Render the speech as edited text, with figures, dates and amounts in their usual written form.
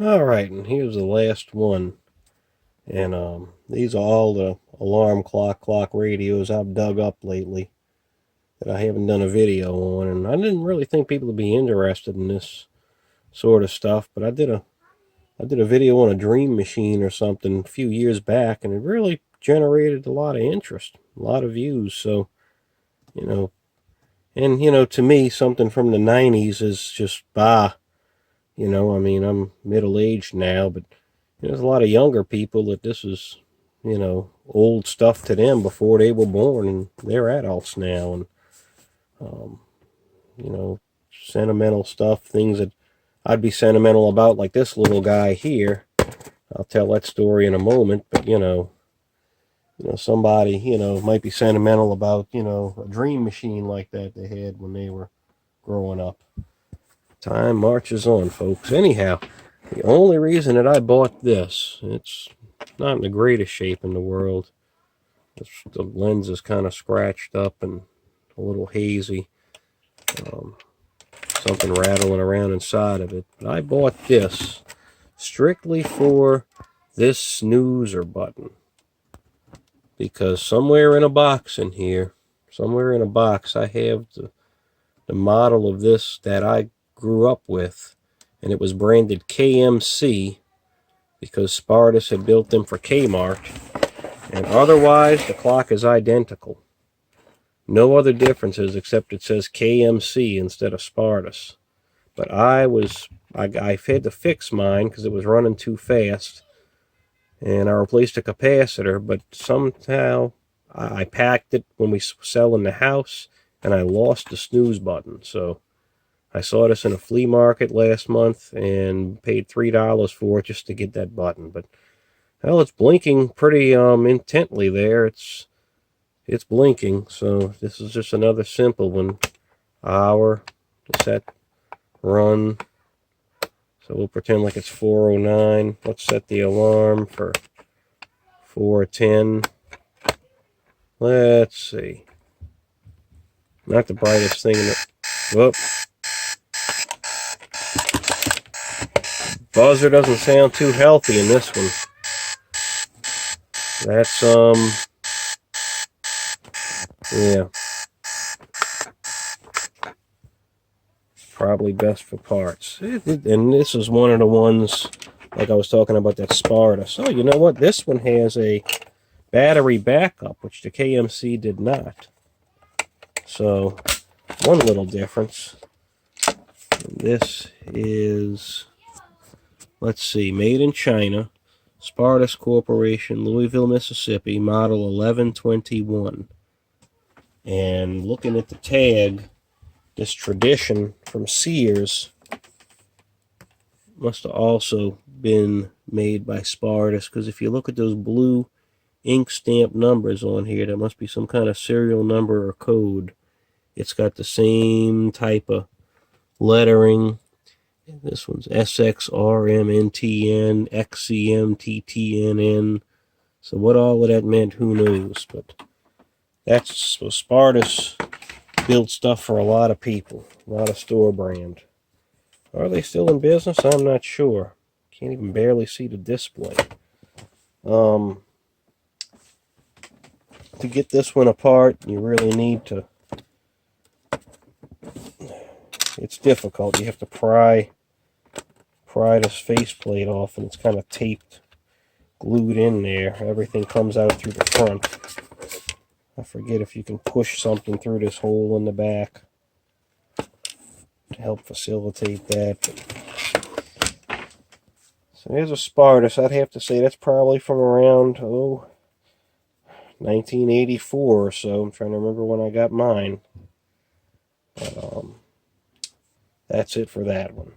Alright, and here's the last one. And these are all the alarm clock radios I've dug up lately that I haven't done a video on. And I didn't really think people would be interested in this sort of stuff, but I did a video on a Dream Machine or something a few years back, and it really generated a lot of interest, a lot of views. So, you know, and to me, something from the 90s is just bah. I mean, I'm middle aged now, but there's a lot of younger people that this is, old stuff to them before they were born, and they're adults now, and um, you know, sentimental stuff, things that I'd be sentimental about, like this little guy here. I'll tell that story in a moment, but somebody, might be sentimental about, a Dream Machine like that they had when they were growing up. Time marches on, folks. Anyhow, the only reason that I bought this, it's not in the greatest shape in the world. The lens is kind of scratched up and a little hazy. Um, Something rattling around inside of it. But I bought this strictly for this snoozer button. Because somewhere in a box in here, somewhere in a box, I have the model of this that I grew up with. And it was branded KMC because Spartus had built them for Kmart. And otherwise, the clock is identical. No other differences except it says KMC instead of Spartus. But I had to fix mine because it was running too fast. And I replaced a capacitor, but somehow I packed it when we sell in the house, and I lost the snooze button. So I saw this in a flea market last month and paid $3 for it just to get that button. But well, it's blinking pretty intently there. It's blinking. So this is just another simple one. Hour, set, run. So we'll pretend like it's 4:09. Let's set the alarm for 4:10. Let's see. Not the brightest thing in the... Whoop. Buzzer doesn't sound too healthy in this one. That's, yeah. Probably best for parts. And this is one of the ones, like I was talking about, that Spartus. Oh, you know what? This one has a battery backup, which the KMC did not. So, one little difference. This is, let's see, made in China, Spartus Corporation, Louisville, Mississippi, model 1121. And looking at the tag, this Tradition from Sears must have also been made by Spartus, because if you look at those blue ink stamp numbers on here, there must be some kind of serial number or code. It's got the same type of lettering. This one's SXRMNTN, XCMTTNN. So what all of that meant, who knows? But that's so Spartus built stuff for a lot of people, a lot of store brand. Are they still in business? I'm not sure. Can't even barely see the display. To get this one apart, you really need to... It's difficult. You have to pry this faceplate off, and it's kind of taped, glued in there. Everything comes out through the front. I forget if you can push something through this hole in the back to help facilitate that. So here's a Spartus. I'd have to say that's probably from around 1984 or so. I'm trying to remember when I got mine. But that's it for that one.